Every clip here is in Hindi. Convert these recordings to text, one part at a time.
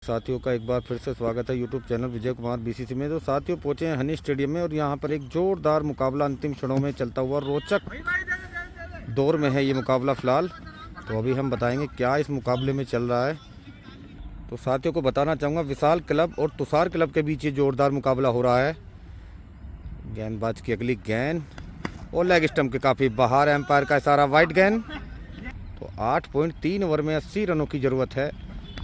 साथियों का एक बार फिर से स्वागत है YouTube channel Vijay Kumar BCC में। तो साथियों पहुंचे हैं हनी स्टेडियम में और यहां पर एक जोरदार मुकाबला अंतिम क्षणों में चलता हुआ रोचक दौर में है ये मुकाबला फ़िलहाल। तो अभी हम बताएंगे क्या इस मुकाबले में चल रहा है। तो साथियों को बताना चाहूँगा विशाल क्लब और तुषार क्लब के बीच ये जोरदार मुकाबला हो रहा है। गेंदबाज की अगली गेंद और लेग स्टंप के काफ़ी बाहर, एम्पायर का इशारा, वाइड गेंद। तो 8.3 ओवर में 80 रनों की ज़रूरत है।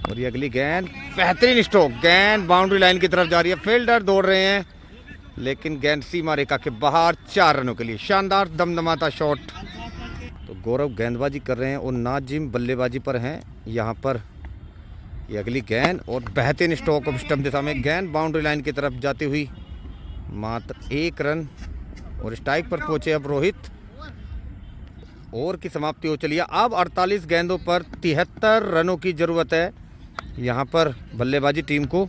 और ये अगली गेंद, बेहतरीन स्ट्रोक, गेंद बाउंड्री लाइन की तरफ जा रही है। फील्डर दौड़ रहे हैं लेकिन गेंद सीमा रेखा के बाहर 4 रनों के लिए। शानदार दमदमाता शॉट। तो गौरव गेंदबाजी कर रहे हैं और नाजिम बल्लेबाजी पर हैं यहाँ पर। ये अगली गेंद और बेहतरीन स्ट्रोक ऑफ स्टंप दिशा में, गेंद बाउंड्री लाइन की तरफ जाती हुई मात्र 1 रन। और स्ट्राइक पर पहुंचे अब रोहित। ओवर की समाप्ति हो चली है। अब 48 गेंदों पर 73 रनों की ज़रूरत है यहाँ पर बल्लेबाजी टीम को।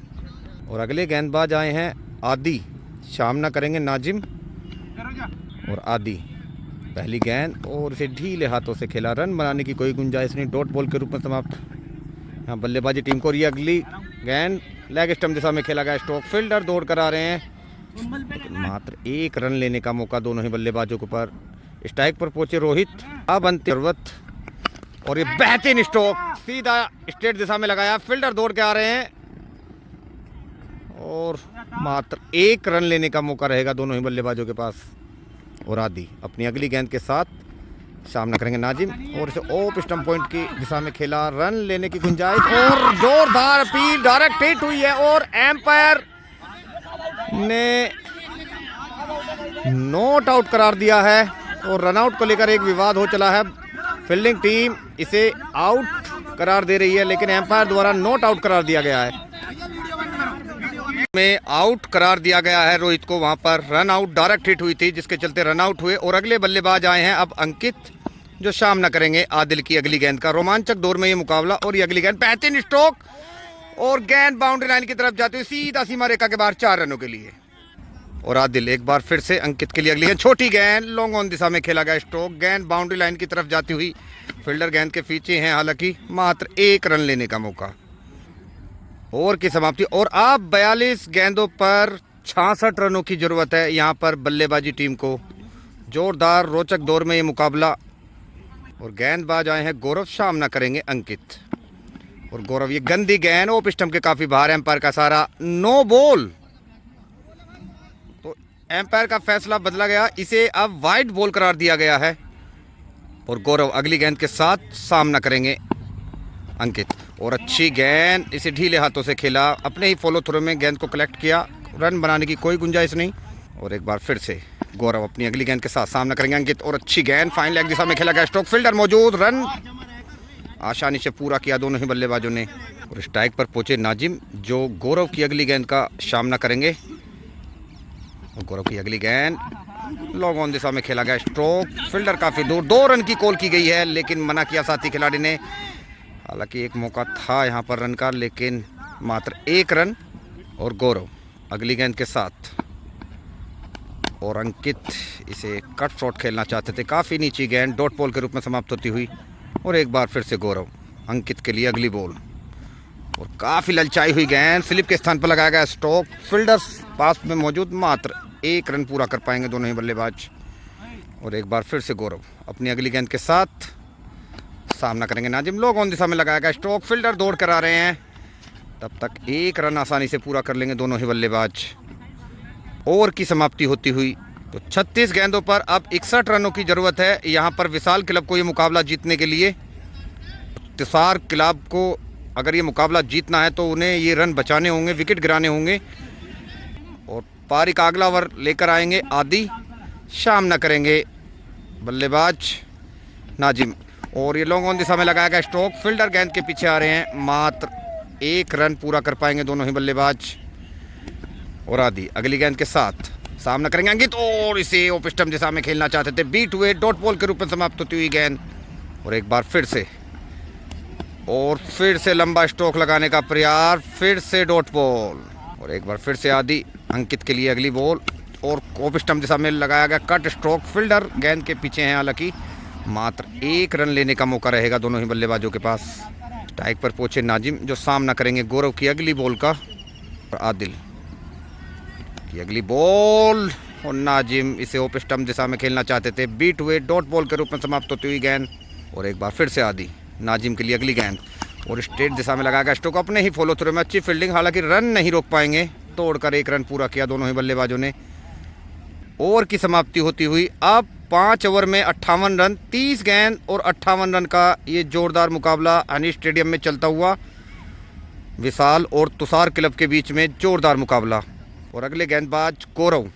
और अगले गेंदबाज आए हैं आदि, सामना करेंगे नाजिम और आदि। पहली गेंद और इसे ढीले हाथों से खेला, रन बनाने की कोई गुंजाइश नहीं, डॉट बॉल के रूप में समाप्त यहाँ बल्लेबाजी टीम को। और ये अगली गेंद लेग स्टंप दिशा में खेला गया स्ट्रोक, फील्डर दौड़ कर आ रहे हैं मात्र 1 रन लेने का मौका दोनों ही बल्लेबाजों के ऊपर। स्ट्राइक पर पहुंचे रोहित, अब अंतिम जरूरत। और ये बेहतरीन स्ट्रोक सीधा स्ट्रेट दिशा में लगाया, फील्डर दौड़ के आ रहे हैं और मात्र 1 रन लेने का मौका रहेगा दोनों ही बल्लेबाजों के पास। और आदि अपनी अगली गेंद के साथ सामना करेंगे नाजिम और इसे ऑफ स्टंप पॉइंट की दिशा में खेला, रन लेने की गुंजाइश। और जोरदार अपील डायरेक्ट हिट हुई है और एम्पायर ने नॉट आउट करार दिया है। और रन आउट को लेकर एक विवाद हो चला है। फील्डिंग टीम इसे आउट करार दे रही है लेकिन एम्पायर द्वारा नॉट आउट करार दिया गया है। में आउट करार दिया गया है रोहित को, वहां पर रन आउट डायरेक्ट हिट हुई थी जिसके चलते रन आउट हुए। और अगले बल्लेबाज आए हैं अब अंकित, जो सामना करेंगे आदिल की अगली गेंद का। रोमांचक दौर में ये मुकाबला। और ये अगली गेंद, बेहतरीन स्ट्रोक और गेंद बाउंड्री लाइन की तरफ जाती हुई सीधा सीमा रेखा के बाहर 4 रनों के लिए। और आदिल एक बार फिर से अंकित के लिए अगली गेंद, छोटी गेंद लॉन्ग ऑन दिशा में खेला गया स्ट्रोक, गेंद बाउंड्री लाइन की तरफ जाती हुई। फील्डर गेंद के पीछे हैं, हालांकि मात्र 1 रन लेने का मौका। ओवर की समाप्ति। और अब 42 गेंदों पर 66 रनों की जरूरत है यहाँ पर बल्लेबाजी टीम को। जोरदार रोचक दौर में ये मुकाबला। और गेंदबाज आए हैं गौरव, सामना करेंगे अंकित। और गौरव ये गंदी गेंद ऑफ स्टंप के काफी बाहर, एम्पायर का सारा, नो बॉल। तो एम्पायर का फैसला बदला गया, इसे अब वाइड बॉल करार दिया गया है। और गौरव अगली गेंद के साथ सामना करेंगे अंकित। और अच्छी गेंद, इसे ढीले हाथों से खेला, अपने ही फॉलो थ्रो में गेंद को कलेक्ट किया, रन बनाने की कोई गुंजाइश नहीं। और एक बार फिर से गौरव अपनी अगली गेंद के साथ सामना करेंगे अंकित। और अच्छी गेंद फाइन लेग दिशा में खेला गया स्ट्रोक, फील्डर मौजूद, रन आसानी से पूरा किया दोनों ही बल्लेबाजों ने। और स्ट्राइक पर पहुंचे नाजिम, जो गौरव की अगली गेंद का सामना करेंगे। और गौरव की अगली गेंद लॉन्ग ऑन दिशा में खेला गया स्ट्रोक, फील्डर काफी दूर, 2 रन की कॉल की गई है लेकिन मना किया साथी खिलाड़ी ने। हालांकि एक मौका था यहाँ पर रन का, लेकिन मात्र 1 रन। और गौरव अगली गेंद के साथ। और अंकित इसे कट शॉट खेलना चाहते थे, काफ़ी नीची गेंद डॉट बॉल के रूप में समाप्त होती हुई। और एक बार फिर से गौरव अंकित के लिए अगली बॉल। और काफ़ी ललचाई हुई गेंद, स्लिप के स्थान पर लगाया गया स्ट्रोक, फील्डर पास में मौजूद, मात्र 1 रन पूरा कर पाएंगे दोनों ही बल्लेबाज। और एक बार फिर से गौरव अपनी अगली गेंद के साथ सामना करेंगे नाजिम, लोग ऑन दिशा में लगाया गया स्ट्रोक, फील्डर दौड़ कर आ रहे हैं। तब तक 1 रन आसानी से पूरा कर लेंगे दोनों ही बल्लेबाज। ओवर की समाप्ति होती हुई। तो 36 गेंदों पर अब 61 रनों की ज़रूरत है यहाँ पर विशाल क्लब को ये मुकाबला जीतने के लिए। तुषार क्लब को अगर ये मुकाबला जीतना है तो उन्हें ये रन बचाने होंगे, विकेट गिराने होंगे। और पारी का अगला ओवर लेकर आएंगे आदि, सामना करेंगे बल्लेबाज नाजिम। और ये लॉन्ग ऑन दिशा में लगाया गया स्ट्रोक, फील्डर गेंद के पीछे आ रहे हैं, मात्र 1 रन पूरा कर पाएंगे दोनों ही बल्लेबाज। और आदि अगली गेंद के साथ सामना करेंगे अंकित। और इसे ऑफ स्टंप दिशा में खेलना चाहते थे, बीट हुए, डॉट बॉल के रूप में समाप्त होती हुई गेंद। और एक बार फिर से लंबा स्ट्रोक लगाने का प्रयास, फिर से डॉट बॉल। और एक बार फिर से आदि अंकित के लिए अगली बॉल। और ऑफ स्टंप दिशा में लगाया गया कट स्ट्रोक, फील्डर गेंद के पीछे हैं, हालांकि मात्र 1 रन लेने का मौका रहेगा दोनों ही बल्लेबाजों के पास। स्ट्राइक पर पहुंचे नाजिम जो सामना करेंगे गौरव की अगली बॉल का। और आदिल की अगली बॉल और नाजिम इसे ओप स्टंप दिशा में खेलना चाहते थे, बीट हुए, डॉट बॉल के रूप में समाप्त होती हुई गेंद। और एक बार फिर से आदि नाजिम के लिए अगली गेंद और स्ट्रेट दिशा में लगाया स्टोक अपने ही फॉलो थ्रू में अच्छी फील्डिंग, हालांकि रन नहीं रोक पाएंगे, तोड़कर 1 रन पूरा किया दोनों ही बल्लेबाजों ने। ओवर की समाप्ति होती हुई अब 5 ओवर में 58 रन, 30 गेंद और 58 रन का ये जोरदार मुकाबला हनी स्टेडियम में चलता हुआ विशाल और तुषार क्लब के बीच में जोरदार मुकाबला। और अगले गेंदबाज गौरव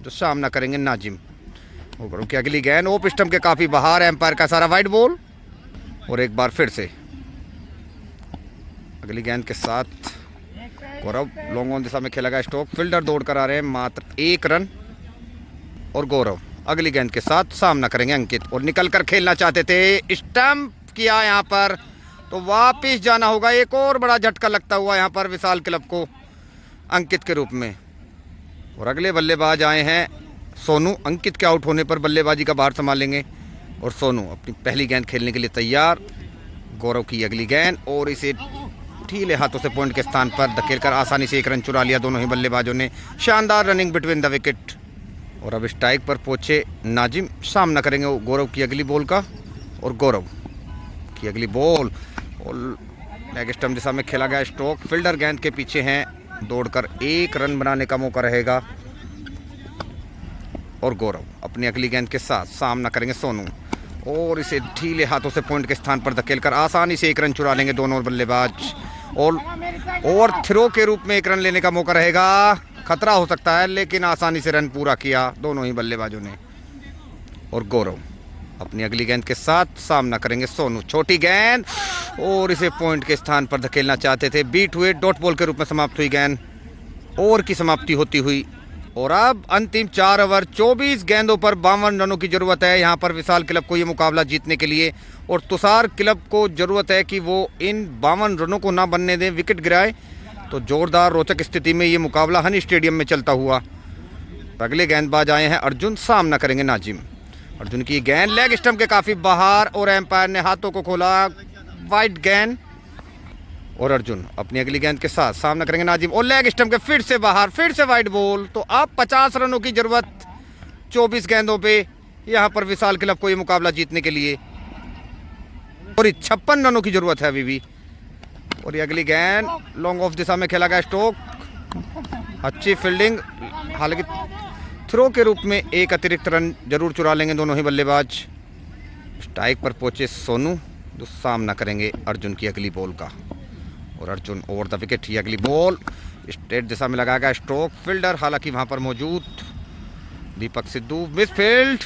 जो सामना करेंगे नाजिम। और गौरव की अगली गेंद ओप स्टंप के काफ़ी बाहर, एम्पायर का सारा वाइड बॉल। और एक बार फिर से अगली गेंद के साथ गौरव लॉन्ग ऑन दिशा में खेला गया स्ट्रोक, फील्डर दौड़ कर आ रहे हैं, मात्र 1 रन। और गौरव अगली गेंद के साथ सामना करेंगे अंकित और निकल कर खेलना चाहते थे, स्टंप किया यहाँ पर, तो वापिस जाना होगा। एक और बड़ा झटका लगता हुआ यहाँ पर विशाल क्लब को अंकित के रूप में। और अगले बल्लेबाज आए हैं सोनू, अंकित के आउट होने पर बल्लेबाजी का भार संभालेंगे। और सोनू अपनी पहली गेंद खेलने के लिए तैयार। गौरव की अगली गेंद और इसे ढीले हाथों से पॉइंट के स्थान पर धकेलकर आसानी से 1 रन चुरा लिया दोनों ही बल्लेबाजों ने। शानदार रनिंग बिटवीन द विकेट। और अब स्ट्राइक पर पहुंचे नाजिम, सामना करेंगे गौरव की अगली बॉल का। और गौरव की अगली बॉल और लेग स्टंप दिशा में खेला गया स्ट्रोक, फील्डर गेंद के पीछे हैं, दौड़कर 1 रन बनाने का मौका रहेगा। और गौरव अपनी अगली गेंद के साथ सामना करेंगे सोनू और इसे ढीले हाथों से पॉइंट के स्थान पर धकेलकर आसानी से 1 रन चुरा लेंगे दोनों बल्लेबाज। और ओवर थ्रो के रूप में 1 रन लेने का मौका रहेगा, खतरा हो सकता है, लेकिन आसानी से रन पूरा किया दोनों ही बल्लेबाजों ने। और गौरव अपनी अगली गेंद के साथ सामना करेंगे सोनू, छोटी गेंद और इसे पॉइंट के स्थान पर धकेलना चाहते थे, बीट हुए, डॉट बॉल के रूप में समाप्त हुई गेंद। ओवर की समाप्ति होती हुई और अब अंतिम 4 ओवर 24 गेंदों पर 52 रनों की जरूरत है यहाँ पर विशाल क्लब को ये मुकाबला जीतने के लिए। और तुषार क्लब को जरूरत है कि वो इन 52 रनों को ना बनने दें, विकेट गिराए, तो जोरदार रोचक स्थिति में ये मुकाबला हनी स्टेडियम में चलता हुआ। अगले गेंदबाज आए हैं अर्जुन, सामना करेंगे नाजिम। अर्जुन की गेंद लेग स्टंप के काफ़ी बाहर और एम्पायर ने हाथों को खोला, वाइड गेंद। और अर्जुन अपनी अगली गेंद के साथ सामना करेंगे नाजिम और लेग स्टंप के फिर से बाहर, फिर से वाइड बॉल। तो अब 50 रनों की जरूरत 24 गेंदों पे यहाँ पर विशाल क्लब को ये मुकाबला जीतने के लिए, और 56 रनों की जरूरत है अभी भी। और ये अगली गेंद लॉन्ग ऑफ दिशा में खेला गया स्ट्रोक, अच्छी फील्डिंग, हालांकि थ्रो के रूप में 1 अतिरिक्त रन जरूर चुरा लेंगे दोनों ही बल्लेबाज। स्ट्राइक पर पहुंचे सोनू जो सामना करेंगे अर्जुन की अगली बॉल का। और अर्जुन ओवर द विकेट, ही अगली बॉल स्ट्रेट दिशा में लगाया गया स्ट्रोक, फील्डर हालांकि वहां पर मौजूद दीपक सिद्धू, मिसफील्ड,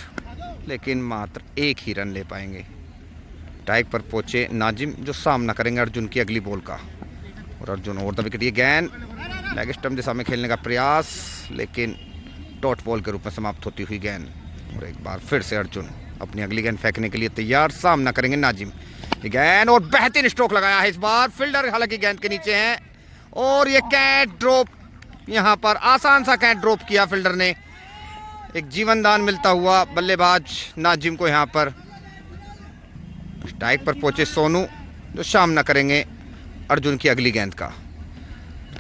लेकिन मात्र 1 ही रन ले पाएंगे। स्ट्राइक पर पहुंचे नाजिम जो सामना करेंगे अर्जुन की अगली बॉल का। और अर्जुन ओवर द विकेट, ये गेंद लेग स्टंप दिशा में खेलने का प्रयास, लेकिन डॉट बॉल के रूप में समाप्त होती हुई गेंद। और एक बार फिर से अर्जुन अपनी अगली गेंद फेंकने के लिए तैयार, सामना करेंगे नाजिम। ये गेंद और बेहतरीन स्ट्रोक लगाया है इस बार, फील्डर हालांकि गेंद के नीचे हैं। और ये कैच ड्रॉप, यहाँ पर आसान सा कैच ड्रॉप किया फील्डर ने, एक जीवन दान मिलता हुआ बल्लेबाज नाजिम को यहाँ पर। स्ट्राइक पर पहुंचे सोनू जो सामना करेंगे अर्जुन की अगली गेंद का।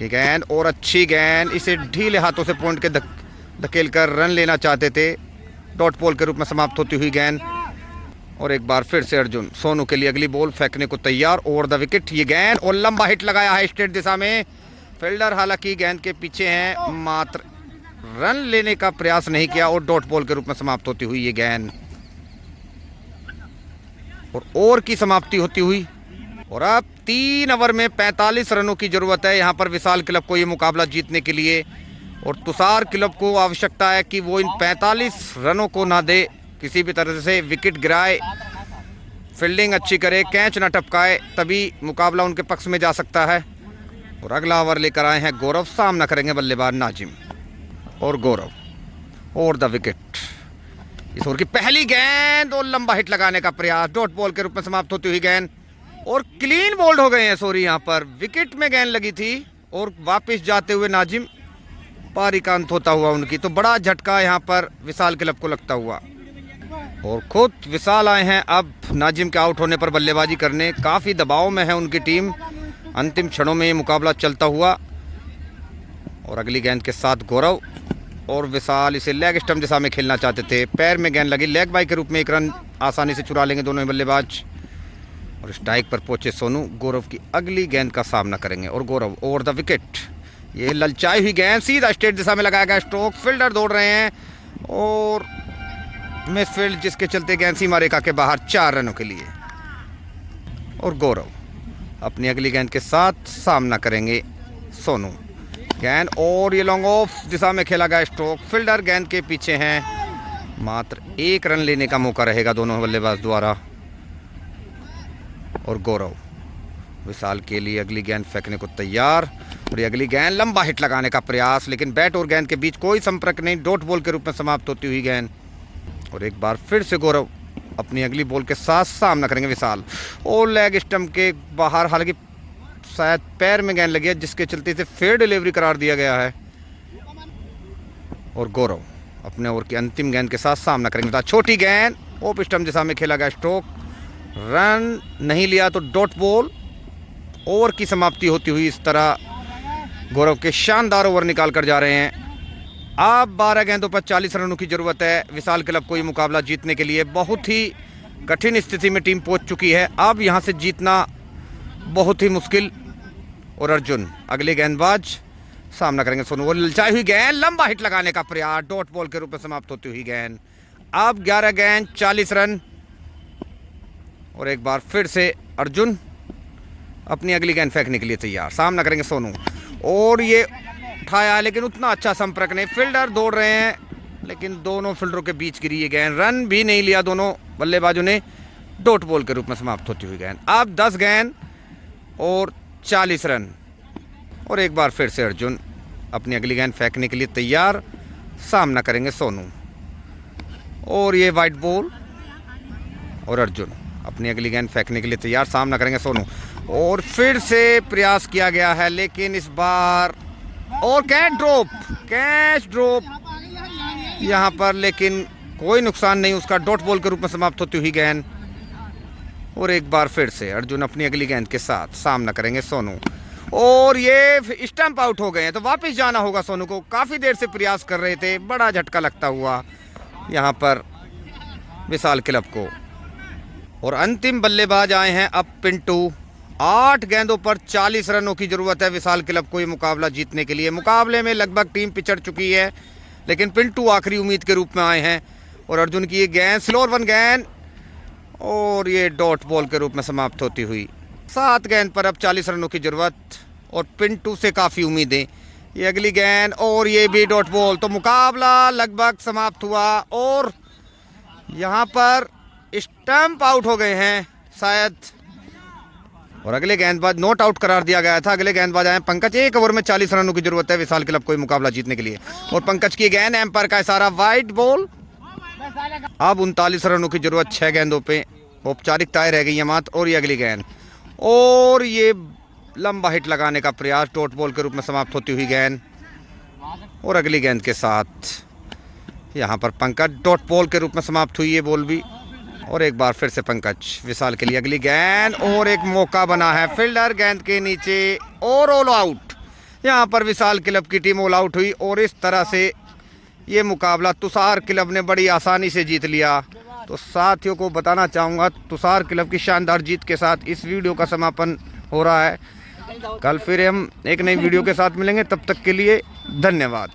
गेंद और अच्छी गेंद, इसे ढीले हाथों से पॉइंट के धकेल कर रन लेना चाहते थे, डॉट बॉल के रूप में समाप्त होती हुई गेंद। और एक बार फिर से अर्जुन सोनू के लिए अगली बॉल फेंकने को तैयार, ओवर द विकेट, ये गेंद और लंबा हिट लगाया है स्ट्रेट दिशा में, फील्डर हालांकि गेंद के पीछे हैं, मात्र रन लेने का प्रयास नहीं किया और डॉट बॉल के रूप में समाप्त होती हुई ये गेंद। और ओवर की समाप्ति होती हुई और अब 3 ओवर में 45 रनों की जरूरत है यहाँ पर विशाल क्लब को ये मुकाबला जीतने के लिए। और तुषार क्लब को आवश्यकता है कि वो इन 45 रनों को ना दे, किसी भी तरह से विकेट गिराए, फील्डिंग अच्छी करे, कैच ना टपकाए, तभी मुकाबला उनके पक्ष में जा सकता है। और अगला ओवर लेकर आए हैं गौरव, सामना करेंगे बल्लेबाज नाजिम। और गौरव ओवर द विकेट, इस ओवर की पहली गेंद और लंबा हिट लगाने का प्रयास, डॉट बॉल के रूप में समाप्त होती हुई गेंद। और क्लीन बोल्ड हो गए हैं सॉरी, यहाँ पर विकेट में गेंद लगी थी और वापस जाते हुए नाजिम पारी का अंत होता हुआ उनकी, तो बड़ा झटका यहाँ पर विशाल क्लब को लगता हुआ। और खुद विशाल आए हैं अब नाजिम के आउट होने पर बल्लेबाजी करने। काफ़ी दबाव में है उनकी टीम। अंतिम क्षणों में ये मुकाबला चलता हुआ और अगली गेंद के साथ गौरव और विशाल इसे लेग स्टंप दिशा में खेलना चाहते थे। पैर में गेंद लगी, लेग बाई के रूप में एक रन आसानी से चुरा लेंगे दोनों ही बल्लेबाज। और स्ट्राइक पर पहुंचे सोनू गौरव की अगली गेंद का सामना करेंगे और गौरव ओवर द विकेट। ये ललचाई हुई गेंद सीधा स्ट्रेट दिशा में लगाया गया स्ट्रोक। फील्डर दौड़ रहे हैं और मिसफील्ड, जिसके चलते गेंद सीमा रेखा के बाहर 4 रनों के लिए। और गौरव अपनी अगली गेंद के साथ सामना करेंगे सोनू। गेंद और ये लॉन्ग ऑफ दिशा में खेला गया स्ट्रोक। फील्डर गेंद के पीछे हैं। मात्र 1 रन लेने का मौका रहेगा दोनों बल्लेबाज द्वारा। और गौरव विशाल के लिए अगली गेंद फेंकने को तैयार और ये अगली गेंद लंबा हिट लगाने का प्रयास, लेकिन बैट और गेंद के बीच कोई संपर्क नहीं। डॉट बॉल के रूप में समाप्त होती हुई गेंद। और एक बार फिर से गौरव अपनी अगली बॉल के साथ सामना करेंगे विशाल और लेग स्टंप के बाहर, हालांकि शायद पैर में गेंद लगी है, जिसके चलते इसे फेयर डिलीवरी करार दिया गया है। और गौरव अपने ओवर की अंतिम गेंद के साथ सामना करेंगे। छोटी गेंद ऑफ स्टंप दिशा में खेला गया स्ट्रोक। रन नहीं लिया तो डॉट बॉल। ओवर की समाप्ति होती हुई इस तरह गौरव के शानदार ओवर निकाल कर जा रहे हैं। अब 12 गेंदों पर 40 रनों की जरूरत है विशाल क्लब को ये मुकाबला जीतने के लिए। बहुत ही कठिन स्थिति में टीम पहुंच चुकी है। अब यहां से जीतना बहुत ही मुश्किल। और अर्जुन अगले गेंदबाज सामना करेंगे सोनू। ललचाई हुई गेंद लंबा हिट लगाने का प्रयास, डॉट बॉल के रूप में समाप्त होती हुई गेंद। अब 11 गेंद 40 रन। और एक बार फिर से अर्जुन अपनी अगली गेंद फेंकने के लिए तैयार। सामना करेंगे सोनू और ये उठाया, लेकिन उतना अच्छा संपर्क नहीं। फील्डर दौड़ रहे हैं, लेकिन दोनों फील्डरों के बीच गिरी ये गेंद। रन भी नहीं लिया दोनों बल्लेबाजों ने। डॉट बॉल के रूप में समाप्त होती हुई गेंद। अब 10 गेंद और 40 रन। और एक बार फिर से अर्जुन अपनी अगली गेंद फेंकने के लिए तैयार। सामना करेंगे सोनू और ये वाइट बॉल। और अर्जुन अपनी अगली गेंद फेंकने के लिए तैयार। सामना करेंगे सोनू और फिर से प्रयास किया गया है, लेकिन इस बार और कैच ड्रॉप यहाँ पर, लेकिन कोई नुकसान नहीं उसका। डॉट बॉल के रूप में समाप्त होती हुई गेंद। और एक बार फिर से अर्जुन अपनी अगली गेंद के साथ सामना करेंगे सोनू और ये स्टंप आउट हो गए हैं, तो वापस जाना होगा सोनू को। काफ़ी देर से प्रयास कर रहे थे, बड़ा झटका लगता हुआ यहाँ पर विशाल क्लब को। और अंतिम बल्लेबाज आए हैं अब पिंटू। 8 गेंदों पर 40 रनों की जरूरत है विशाल क्लब को ये मुकाबला जीतने के लिए। मुकाबले में लगभग टीम पिछड़ चुकी है, लेकिन पिंटू आखिरी उम्मीद के रूप में आए हैं। और अर्जुन की ये गेंद स्लोअर 1 गेंद और ये डॉट बॉल के रूप में समाप्त होती हुई। 7 गेंद पर अब 40 रनों की जरूरत और पिंटू से काफ़ी उम्मीदें। ये अगली गेंद और ये भी डॉट बॉल, तो मुकाबला लगभग समाप्त हुआ। और यहाँ पर स्टंप आउट हो गए हैं शायद, और अगले गेंदबाज नॉट आउट करार दिया गया था। अगले गेंदबाज आए पंकज। 1 ओवर में 40 रनों की जरूरत है विशाल क्लब को ये मुकाबला जीतने के लिए। और पंकज की गेंद, एम्पायर का इशारा, वाइट बॉल। अब 39 रनों की जरूरत 6 गेंदों पे। औपचारिकताएं रह गई मात्र। और ये अगली गेंद और ये लंबा हिट लगाने का प्रयास, डॉट बॉल के रूप में समाप्त होती हुई गेंद। और अगली गेंद के साथ यहाँ पर पंकज, डॉट बॉल के रूप में समाप्त हुई ये बॉल भी। और एक बार फिर से पंकज विशाल के लिए अगली गेंद और एक मौका बना है। फील्डर गेंद के नीचे और ऑल आउट। यहाँ पर विशाल क्लब की टीम ऑल आउट हुई और इस तरह से ये मुकाबला तुषार क्लब ने बड़ी आसानी से जीत लिया। तो साथियों को बताना चाहूँगा, तुषार क्लब की शानदार जीत के साथ इस वीडियो का समापन हो रहा है। कल फिर हम एक नई वीडियो के साथ मिलेंगे, तब तक के लिए धन्यवाद।